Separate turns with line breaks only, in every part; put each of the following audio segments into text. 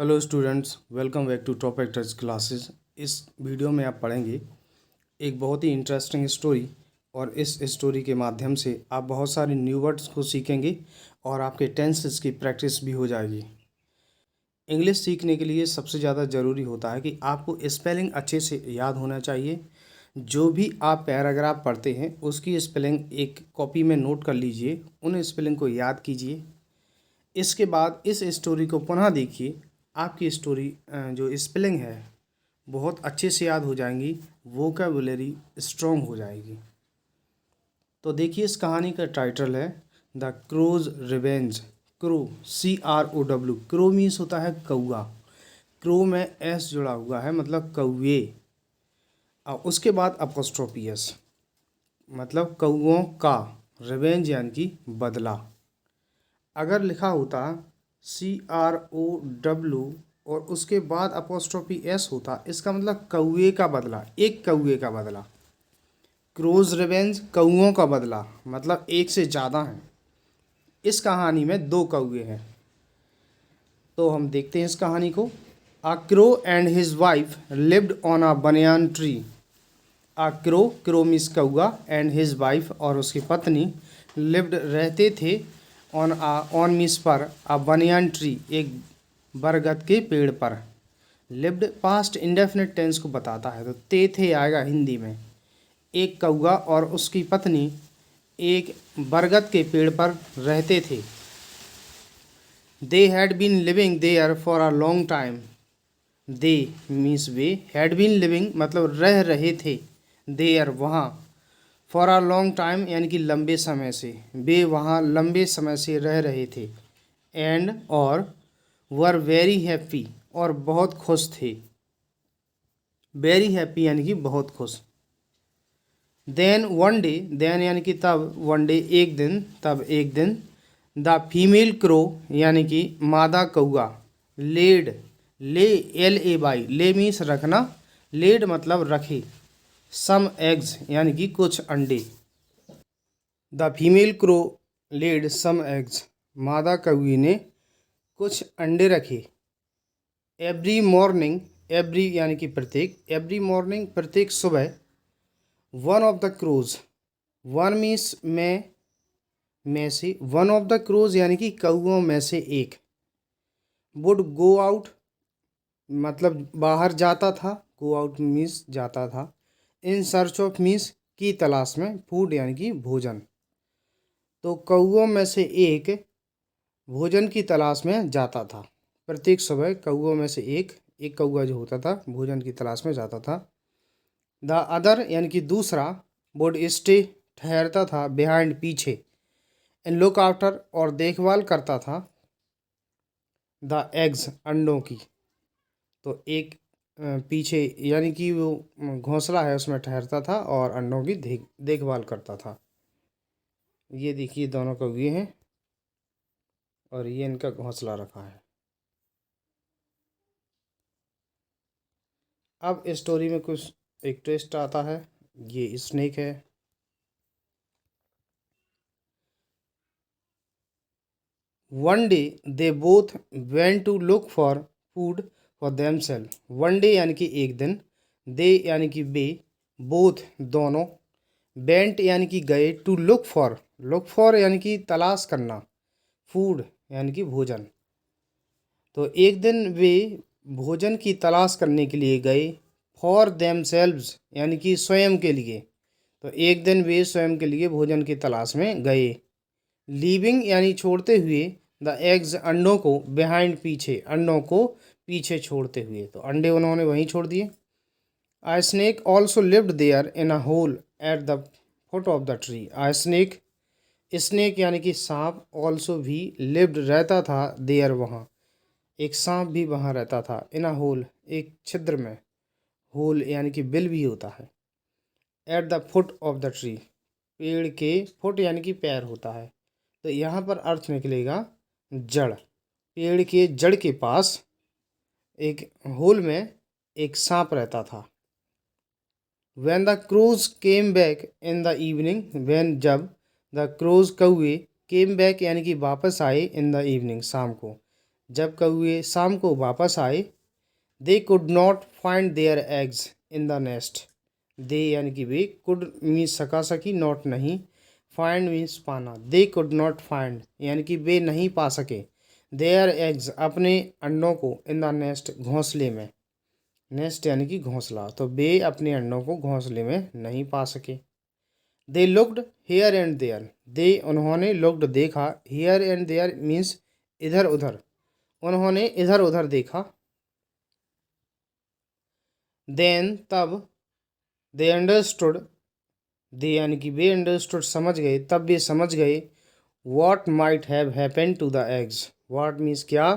Hello students, welcome back to top actors classes. इस video में आप पढ़ेंगे एक बहुत ही इंटरेस्टिंग स्टोरी और इस स्टोरी के माध्यम से आप बहुत सारे न्यू वर्ड्स को सीखेंगे और आपके टेंसेस की प्रैक्टिस भी हो जाएगी। इंग्लिश सीखने के लिए सबसे ज़्यादा ज़रूरी होता है कि आपको स्पेलिंग अच्छे से याद होना चाहिए। जो भी आप पैराग्राफ पढ़ते हैं उसकी स्पेलिंग एक कॉपी में नोट कर लीजिए, उन स्पेलिंग को याद कीजिए। इसके बाद इस स्टोरी को पुनः देखिए, आपकी स्टोरी जो स्पेलिंग है बहुत अच्छे से याद हो जाएंगी, वोकैबुलरी स्ट्रॉन्ग हो जाएगी। तो देखिए, इस कहानी का टाइटल है the crow's revenge. Crow, CROW, crow means होता है कौआ। क्रो में एस जुड़ा हुआ है, मतलब कौए। और उसके बाद अपोस्ट्रोफी एस, मतलब कौओं का। रिवेंज यानी कि बदला। अगर लिखा होता CROW और उसके बाद अपोस्ट्रोफी एस होता, इसका मतलब कौए का बदला, एक कौए का बदला। क्रोज रिवेंज, कौओं का बदला, मतलब एक से ज़्यादा है। इस कहानी में दो कौए हैं। तो हम देखते हैं इस कहानी को। A crow and his wife lived on a banyan tree. A crow, crow means कौआ, एंड हिज वाइफ और उसकी पत्नी, लिव्ड रहते थे, ऑन मीन्स पर, अ बनियान ट्री एक बरगद के पेड़ पर। लिव्ड पास्ट इंडेफिनिट टेंस को बताता है, तो थे आएगा हिंदी में। एक कौआ और उसकी पत्नी एक बरगद के पेड़ पर रहते थे। They had been living there for a long time. They means वे, हैड बीन लिविंग मतलब रह रहे थे, देयर वहाँ, फॉर अ लॉन्ग टाइम यानी कि लंबे समय से, वे वहाँ लंबे समय से रह रहे थे। एंड और वर वेरी हैप्पी और बहुत खुश थे। वेरी हैप्पी यानी कि बहुत खुश। देन वन डे, देन यानी कि तब, वन डे एक दिन, तब एक दिन, द फीमेल क्रो यानी कि मादा कौआ, लेड, ले LAY, ले मीन्स रखना, लेड मतलब रखे, सम एग्स यानी कि कुछ अंडे। The female crow laid some eggs, मादा कौए ने कुछ अंडे रखे। एवरी मॉर्निंग, एवरी यानी कि प्रत्येक, एवरी मॉर्निंग प्रत्येक सुबह, one of the crows, one means में से, वन ऑफ द क्रोज यानी कि कौओं में से एक, वुड गो आउट मतलब बाहर जाता था, गो आउट मीन्स जाता था, इन सर्च ऑफ मीन्स की तलाश में, फूड यानी कि भोजन। तो कौओं में से एक भोजन की तलाश में जाता था। प्रत्येक सुबह कौओं में से एक कौआ जो होता था भोजन की तलाश में जाता था। द अदर यानी कि दूसरा, वुड स्टे ठहरता था, बिहाइंड पीछे, एंड लुक आफ्टर और देखभाल करता था, द एग्स अंडों की। तो एक पीछे यानी कि वो घोंसला है उसमें ठहरता था और अंडों की देखभाल करता था। ये देखिए दोनों कौवे हैं और ये इनका घोंसला रखा है। अब स्टोरी में कुछ एक ट्विस्ट आता है। ये स्नेक है। One day they both went to look for food for themselves. One day यानी कि एक दिन, दे यानी कि वे, बोथ दोनों, वेंट यानी कि गए, to look for, look for यानी कि तलाश करना, फूड यानी कि भोजन। तो एक दिन वे भोजन की तलाश करने के लिए गए, फॉर देमसेल्व्स यानी कि स्वयं के लिए। तो एक दिन वे स्वयं के लिए भोजन की तलाश में गए। लीविंग यानी छोड़ते हुए, द एग्स अंडों को, बिहाइंड पीछे, अंडों को पीछे छोड़ते हुए, तो अंडे उन्होंने वहीं छोड़ दिए। I snake also lived there in a hole at the foot of the tree. I snake, snake यानी कि सांप, ऑल्सो भी, लिव्ड रहता था, देयर वहाँ, एक सांप भी वहाँ रहता था, इन अ होल एक छिद्र में, होल यानी कि बिल भी होता है, eight the foot of the tree पेड़ के, फुट यानी कि पैर होता है, तो यहाँ पर अर्थ निकलेगा जड़। पेड़ के जड़ के पास एक होल में एक सांप रहता था। When the crows came back in the evening, when जब the crows कौवे, came back यानी कि वापस आए, in the evening शाम को, जब कौवे शाम को वापस आए, they could not find their eggs in the nest. They यानी कि वे, कुड मीन्स सका सकी, नॉट नहीं, फाइंड मीन्स पाना। दे कुड नॉट फाइंड यानी कि वे नहीं पा सके, देयर एग्स अपने अंडों को, इन द नेस्ट घोंसले में। नेस्ट यानी कि घोंसला, तो वे अपने अंडों को घोंसले में नहीं पा सके। They looked here and there, they उन्होंने, लुक्ड देखा, हेयर एंड देयर मीन्स इधर उधर, उन्होंने इधर उधर देखा। देन तब, दे अंडरस्टूड, दे यानी कि वे अंडरस्टूड समझ गए, तब वे समझ गए, what might have happened to the eggs. What means क्या,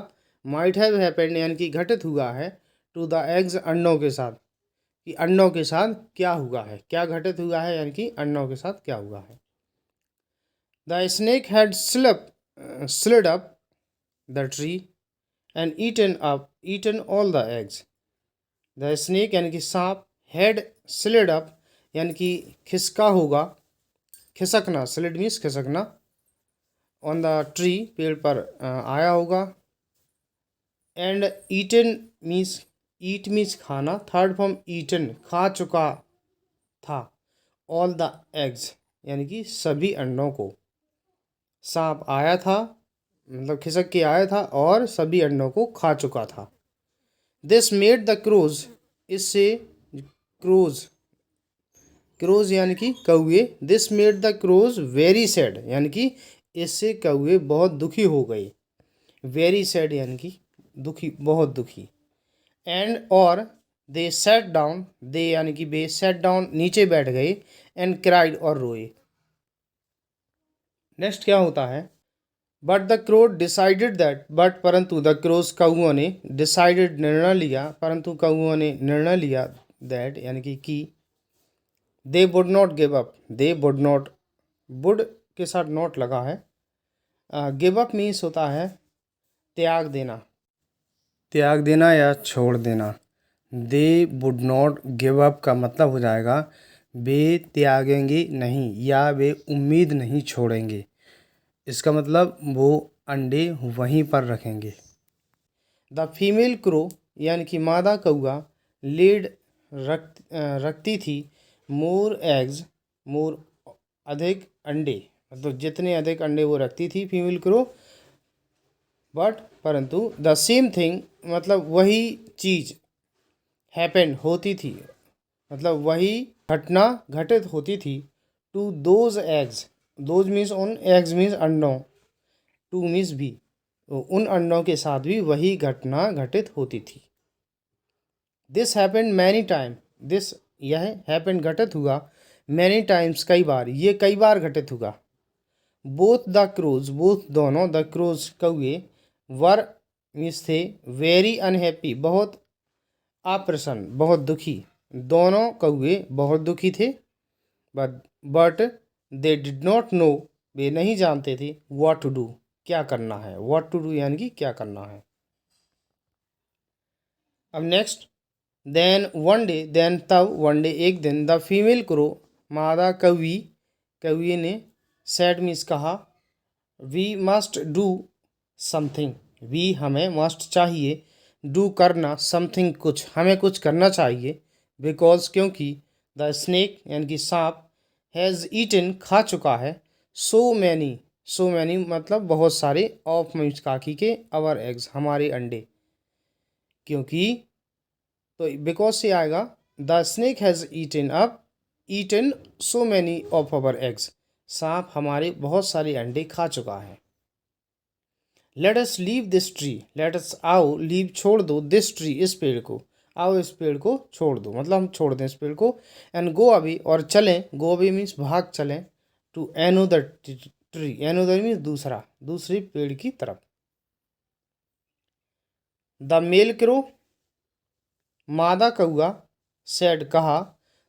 माइट हैव हैपेंड यानी कि घटित हुआ है, टू द एग्स अंडों के साथ, कि अंडों के साथ क्या हुआ है, क्या घटित हुआ है यानी कि अंडों के साथ क्या हुआ है। The snake had slid up the tree and eaten all the eggs. The snake यानी कि सांप, हैड स्लिड अप यानी कि खिसका होगा, खिसकना, स्लिड मीन्स खिसकना, ऑन द ट्री पेड़ पर आया होगा, and eaten means, eat means खाना, थर्ड फॉर्म ईटन खा चुका था, ऑल द एग्स यानी कि सभी अंडों को। सांप आया था मतलब खिसक के आया था और सभी अंडों को खा चुका था। दिस मेड द क्रोज, इससे क्रोज, क्रोज यानी कि कौवे, this made the crows very sad यानी कि इससे कौवे बहुत दुखी हो गए, वेरी सैड यानी कि दुखी, बहुत दुखी। एंड और दे सेट डाउन, दे यानी कि वे सेट डाउन नीचे बैठ गए, एंड क्राइड और रोए। नेक्स्ट क्या होता है, but the crow decided that, but परंतु, द क्रोज कौओं ने, डिसाइडेड निर्णय लिया, परंतु कौओं ने निर्णय लिया, दैट यानी कि they would not give up, they would not, would के साथ नॉट लगा है, गिव अप मीन्स होता है त्याग देना, त्याग देना या छोड़ देना। They would not give up का मतलब हो जाएगा वे त्यागेंगे नहीं या वे उम्मीद नहीं छोड़ेंगे, इसका मतलब वो अंडे वहीं पर रखेंगे। द फीमेल क्रो यानी कि मादा कौआ, लेड रखती थी, मोर एग्स, मोर अधिक अंडे, मतलब जितने अधिक अंडे वो रखती थी फीमेल क्रो, बट परंतु, द सेम थिंग मतलब वही चीज़, हैपेंड होती थी, मतलब वही घटना घटित होती थी, to those eggs, those means उन, एग्स मीन्स अंडों, टू मीन्स भी, तो उन अंडों के साथ भी वही घटना घटित होती थी। This happened many time, this यह हैपेंड घटित हुआ, मैनी टाइम्स कई बार, ये कई बार घटित हुआ। बोथ द क्रोज, बोथ दोनों, द क्रोज कौए, वर मीन्स थे, वेरी अनहैप्पी बहुत अप्रसन्न, बहुत दुखी, दोनों कौए बहुत दुखी थे, but they did not know, वे नहीं जानते थे, व्हाट टू डू क्या करना है, व्हाट टू डू यानी कि क्या करना है। अब next, then one day, then तब, वन डे एक दिन, द फीमेल क्रो मादा कौवी ने, सैड मीन्स कहा, we must do something, we हमें, मस्ट चाहिए, डू करना, समथिंग कुछ, हमें कुछ करना चाहिए, बिकॉज क्योंकि, द स्नेक यानी कि सांप, हैज़ ईटन खा चुका है, सो मैनी मतलब बहुत सारे, ऑफ मीन्स काकी के, अवर एग्स हमारे अंडे, क्योंकि, तो बिकॉज से आएगा, the snake has eaten so many of our eggs, सांप हमारे बहुत सारे अंडे खा चुका है। Let us leave this tree, let us आओ, लीव छोड़ दो, दिस ट्री इस पेड़ को, आओ इस पेड़ को छोड़ दो, मतलब हम छोड़ दें इस पेड़ को, एंड गो अवे और चलें, गो अवे मीन्स भाग चलें, to another tree, another means दूसरा, दूसरी पेड़ की तरफ। द मेल क्रो मादा कौआ, सेड कहा,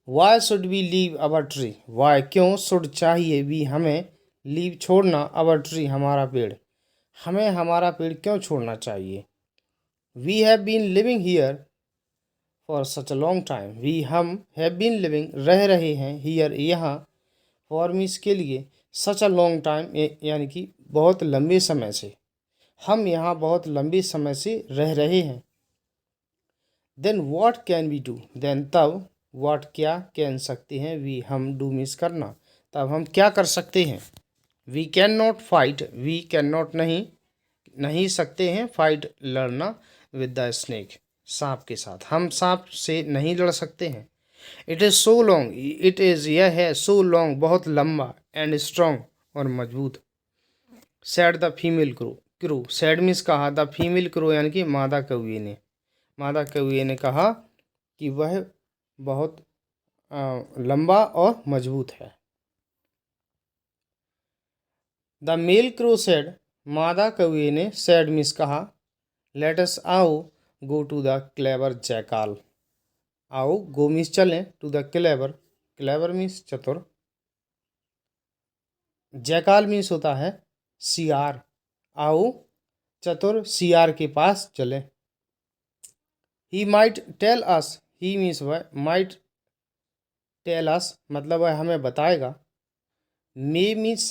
why should we leave our tree, why क्यों, शुड चाहिए, वी हमें, लीव छोड़ना, अवर ट्री हमारा पेड़, हमें हमारा पेड़ क्यों छोड़ना चाहिए। We have been living here for such a long time, we हम, हैव बीन लिविंग रह रहे हैं, हियर यहाँ, फॉर मीन्स के लिए, सच अ लॉन्ग टाइम यानी कि बहुत लंबे समय से, हम यहाँ बहुत लंबी समय से रह रहे हैं। Then what can we do, then तब वॉट क्या कैन सकते हैं, वी हम डू मिस करना, तब हम क्या कर सकते हैं। We can not fight, we can not नहीं सकते हैं, फाइट लड़ना, विद द स्नेक सांप के साथ, हम सांप से नहीं लड़ सकते हैं। It is so long, it is यह है, सो लॉन्ग बहुत लंबा, एंड स्ट्रॉन्ग और मजबूत। Sad the female crew, sad means कहा, द फीमेल क्रू यानी कि मादा कौवे ने कहा कि वह बहुत लंबा और मजबूत है। द मेल क्रो सेड, मादा कौवे ने सैड मीन्स कहा, लेट अस आओ go to the clever jackal, आओ गो मीन्स चलें, टू द क्लेवर मीन्स चतुर, जैकाल मीन्स होता है सियार, आओ चतुर सियार के पास चलें। He might tell us, he means वह, माइट टेल अस मतलब वह हमें बताएगा। मे मीन्स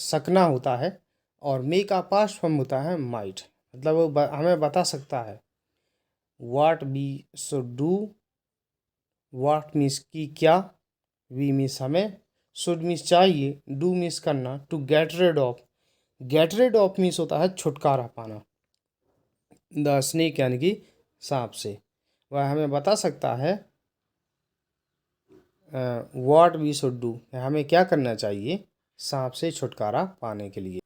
सकना होता है, और मे का पास्ट फॉर्म होता है माइट, मतलब वो हमें बता सकता है। What we should do, what means की क्या, वी मीन्स हमें, शुड मीन्स चाहिए, डू मीन्स करना, to get rid of means होता है छुटकारा पाना। द स्नेक यानी कि सांप से, वह हमें बता सकता है व्हाट वी शुड डू, हमें क्या करना चाहिए सांप से छुटकारा पाने के लिए।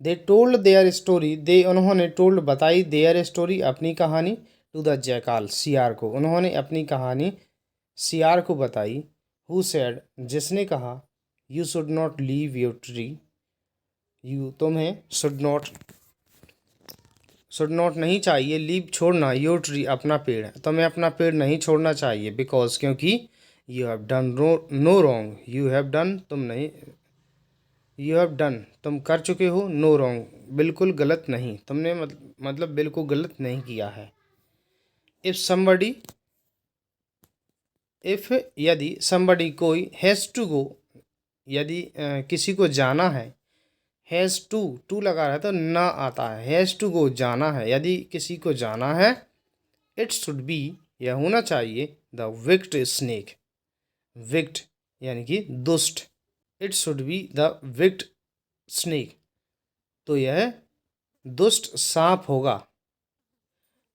दे टोल्ड देयर स्टोरी, दे उन्होंने, टोल्ड बताई, देयर स्टोरी अपनी कहानी, टू द जैकाल सियार को, उन्होंने अपनी कहानी सियार को बताई। हु सेड जिसने कहा, you should not leave your tree, you तुम्हें, शुड नॉट नहीं चाहिए, लीव छोड़ना, योर ट्री अपना पेड़, तुम्हें अपना पेड़ नहीं छोड़ना चाहिए, बिकॉज क्योंकि, you have done no wrong, you have done तुम नहीं, यू हैव डन तुम कर चुके हो, नो रॉन्ग बिल्कुल गलत नहीं, तुमने मतलब बिल्कुल गलत नहीं किया है। इफ समबडी, इफ यदि, समबडी कोई, हैज़ टू गो यदि किसी को जाना है, हैज़ टू लगा रहा है तो ना आता है, हैज़ टू गो जाना है, यदि किसी को जाना है, इट शुड बी यह होना चाहिए, द विक्ट स्नेक, विक्ट यानी कि दुष्ट, it should be the विक्ट snake, तो यह दुष्ट सांप होगा।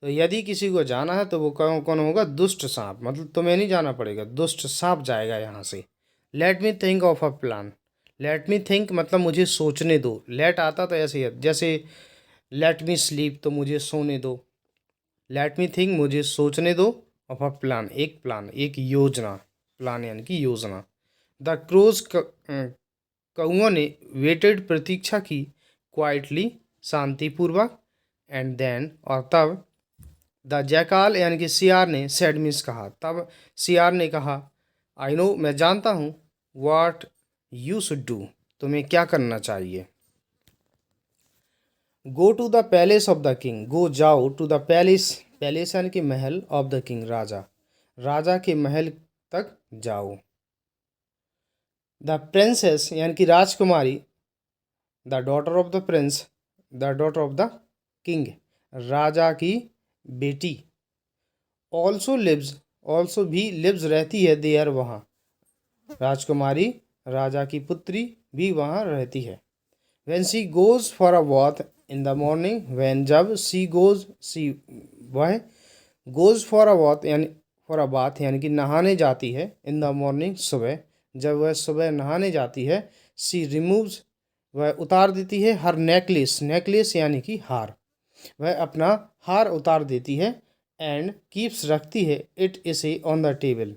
तो यदि किसी को जाना है तो वो कौन होगा, दुष्ट सांप, मतलब तुम्हें नहीं जाना पड़ेगा, दुष्ट सांप जाएगा यहाँ से। Let me think of a plan, let me think मतलब मुझे सोचने दो, लेट आता तो ऐसे ही जैसे लेट मी स्लीप तो मुझे सोने दो, लेट मी थिंक मुझे सोचने दो, ऑफ अ प्लान एक योजना, प्लान यानी कि योजना। द क्रोज कौओं ने वेटेड प्रतीक्षा की, क्वाइटली शांतिपूर्वक, एंड देन और तब, द जैकाल यानी कि सियार ने, सेड मीन्स कहा, तब सियार ने कहा, आई नो मैं जानता हूँ, व्हाट यू शुड डू तुम्हें क्या करना चाहिए। Go to the palace of the king, go जाओ, टू द पैलेस, पैलेस यानी कि महल, ऑफ द किंग राजा के महल तक जाओ। द प्रिंसेस यानी कि राजकुमारी, the daughter of the prince, the daughter of the king राजा की बेटी, ऑल्सो लिव्स, ऑल्सो भी लिव्स रहती है, देयर वहाँ, राजकुमारी राजा की पुत्री भी वहाँ रहती है। When she goes for a walk in the morning, when जब, शी गोज सी वह, गोज फॉर अ वॉक यानी फॉर अ बाथ यानी कि नहाने जाती है, इन द मॉर्निंग सुबह, जब वह सुबह नहाने जाती है, सी रिमूव्स वह उतार देती है, हर नेकलेस यानी कि हार, वह अपना हार उतार देती है, एंड कीप्स रखती है, इट इसे ऑन द टेबल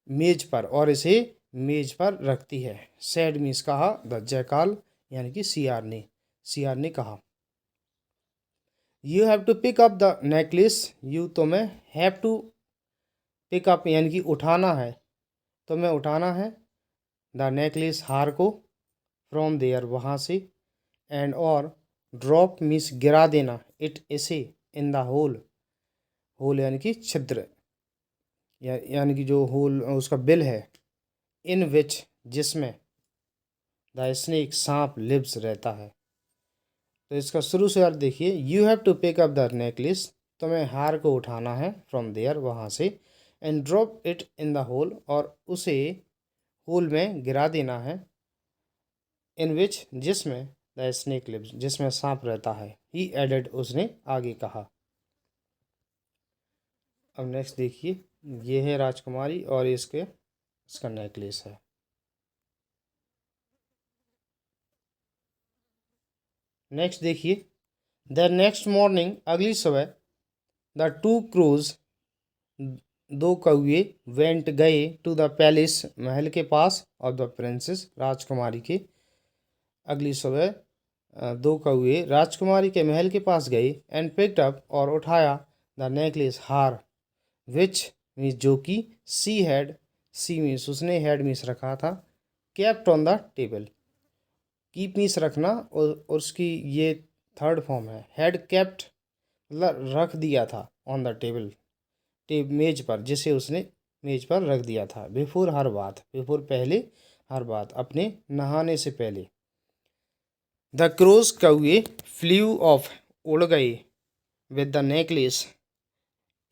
मेज पर, और इसे मेज पर रखती है। सैड मीन्स कहा, द जैकाल यानी कि सियार ने कहा। You have to pick up the necklace, you तुम्हें, हैव टू पिक अप यानी कि उठाना है, तुम्हें उठाना है, द नेकलेस हार को, फ्रॉम देयर वहाँ से, एंड और, ड्रॉप मीन्स गिरा देना, इट इसे, इन द होल यानी कि छिद्र, यानी कि जो होल उसका बिल है, इन विच जिसमें, द स्नेक सांप लिव्स रहता है। तो इसका शुरू से अर्थ देखिए, you have to pick up the necklace, तुम्हें हार को उठाना है, फ्रॉम देयर, वहाँ से, and drop it in the hole, और उसे होल में गिरा देना है, इन विच, जिसमें, द स्नेक लिव्स, जिसमें सांप रहता है, ही एडेड, उसने आगे कहा। अब नेक्स्ट देखिए, ये है राजकुमारी और इसका नेकलेस है। नेक्स्ट देखिए, द नेक्स्ट मॉर्निंग, अगली सुबह, द टू क्रूज, दो कौए, वेंट, गए, टू द पैलेस, महल के पास, ऑफ द प्रिंसेस, राजकुमारी के। अगली सुबह दो कौए राजकुमारी के महल के पास गए, एंड पिक्ड अप, और उठाया, द नेकलेस, हार, विच मीन्स जो कि, सी मीन्स उसने, हैड मीन्स रखा था, kept on the table, keep means रखना, और उसकी ये थर्ड फॉर्म है, हैड केप्ट मतलब रख दिया था, ऑन द टेबल, मेज पर, जिसे उसने मेज पर रख दिया था, बिफोर हर बात, बिफोर पहले, हर बात अपने नहाने से पहले। द क्रोज, कौए, फ्ल्यू ऑफ, उड़ गए, विद द नेकलेस,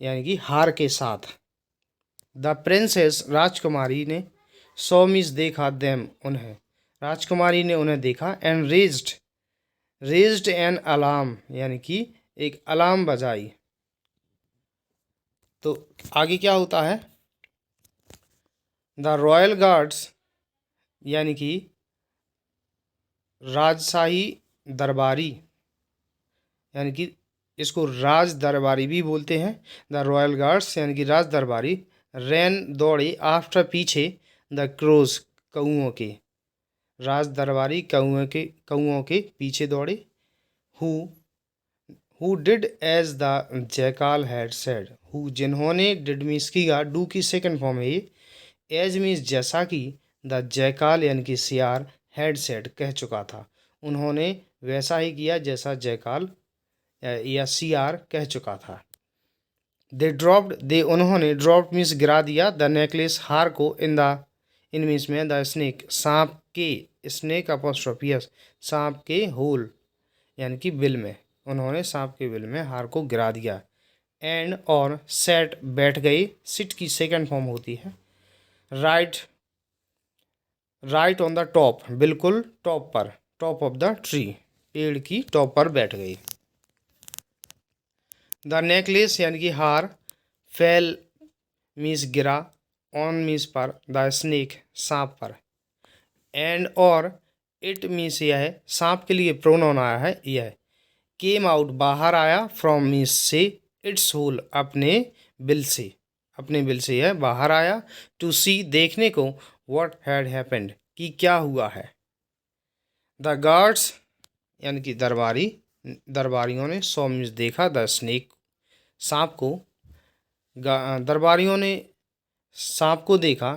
यानी कि हार के साथ। द प्रिंसेस, राजकुमारी ने, सॉ मीन्स देखा, देम, उन्हें, राजकुमारी ने उन्हें देखा, एंड रेज्ड एन अलार्म, यानी कि एक अलार्म बजाई। तो आगे क्या होता है, द रॉयल गार्ड्स, यानी कि राजशाही दरबारी, यानी कि इसको राज दरबारी भी बोलते हैं, द रॉयल गार्ड्स, यानी कि राज दरबारी, रैन, दौड़े, आफ्टर, पीछे, द क्रोज, कौओं के, राज दरबारी कौओं के पीछे दौड़े, who did as the jackal had said, who जिन्होंने, डिड मीन्स किया, डू की सेकंड फॉर्म है ये, एज मीन्स जैसा कि, द जैकाल, यानी कि सियार, हैड सेड, कह चुका था, उन्होंने वैसा ही किया जैसा जैकाल या सियार कह चुका था। उन्होंने, ड्रॉप्ड मीन्स गिरा दिया, द नेकलेस, हार को, इन मीन्स में, द स्नेक, सांप के, स्नेक अपोस्ट्रोफियस, सांप के होल, यानी कि बिल में, उन्होंने सांप के बिल में हार को गिरा दिया, एंड, और, सेट, बैठ गए, सिट की सेकंड फॉर्म होती है, राइट ऑन द टॉप, बिल्कुल टॉप पर, टॉप ऑफ द ट्री, पेड़ की टॉप पर बैठ गई। द नेकलेस, यानी कि हार, फेल मीन्स गिरा, ऑन मीन्स पर, द स्नेक, सांप पर, एंड, और, इट मीन्स यह है, सांप के लिए प्रोनाउन आया है यह, केम आउट, बाहर आया, फ्रॉम मीन्स से, इट्स होल, अपने बिल से यह बाहर आया, टू सी, देखने को, व्हाट हैड हैपेंड, कि क्या हुआ है। द गार्ड्स, यानी कि दरबारियों ने, सॉ मीन्स देखा, द स्नेक, सांप को, दरबारियों ने सांप को देखा,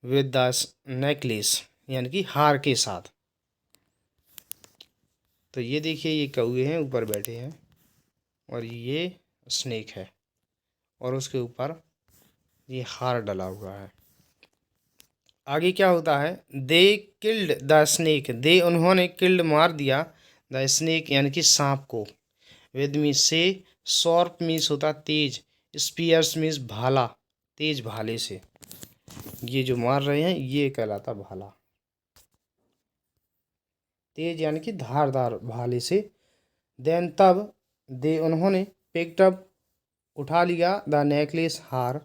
विद द नेकलेस, यानी कि हार के साथ। तो ये देखिए, ये कौए हैं, ऊपर बैठे हैं, और ये स्नेक है, और उसके ऊपर ये हार डला हुआ है। आगे क्या होता है, दे किल्ड द स्नेक, दे, उन्होंने, किल्ड, मार दिया, द स्नेक, यानी कि सांप को, विद मीन्स से, शॉर्प मीन्स होता तेज, स्पीयर्स मीन्स भाला, तेज भाले से, ये जो मार रहे हैं ये कहलाता भाला, तेज यानी कि धारदार भाले से। देन, तब, दे, उन्होंने, पिक्ड अप, उठा लिया, द नेकलेस, हार,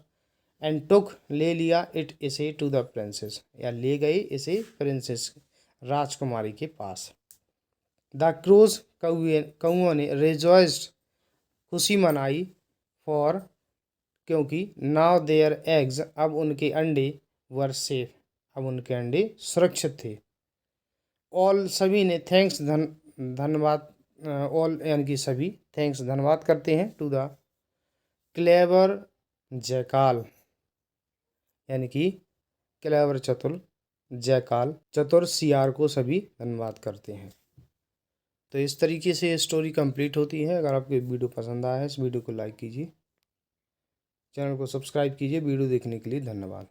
एंड टुक, ले लिया, इट, इसे, टू द प्रिंसेस, या ले गए इसे प्रिंसेस, राजकुमारी के पास। द क्रोज, कौओं ने, रिजॉइस्ड, खुशी मनाई, फॉर, क्योंकि, नाउ देयर एग्स, अब उनके अंडे, वर सेफ, अब उनके अंडे सुरक्षित थे। ऑल, सभी ने, थैंक्स, धन्यवाद, ऑल यानी कि सभी, थैंक्स, धन्यवाद करते हैं, टू द क्लेवर जैकाल, यानी कि क्लेवर, चतुर, जैकाल, चतुर सियार को सभी धन्यवाद करते हैं। तो इस तरीके से ये स्टोरी कंप्लीट होती है। अगर आपको वीडियो पसंद आया है, इस वीडियो को लाइक कीजिए, चैनल को सब्सक्राइब कीजिए। वीडियो देखने के लिए धन्यवाद।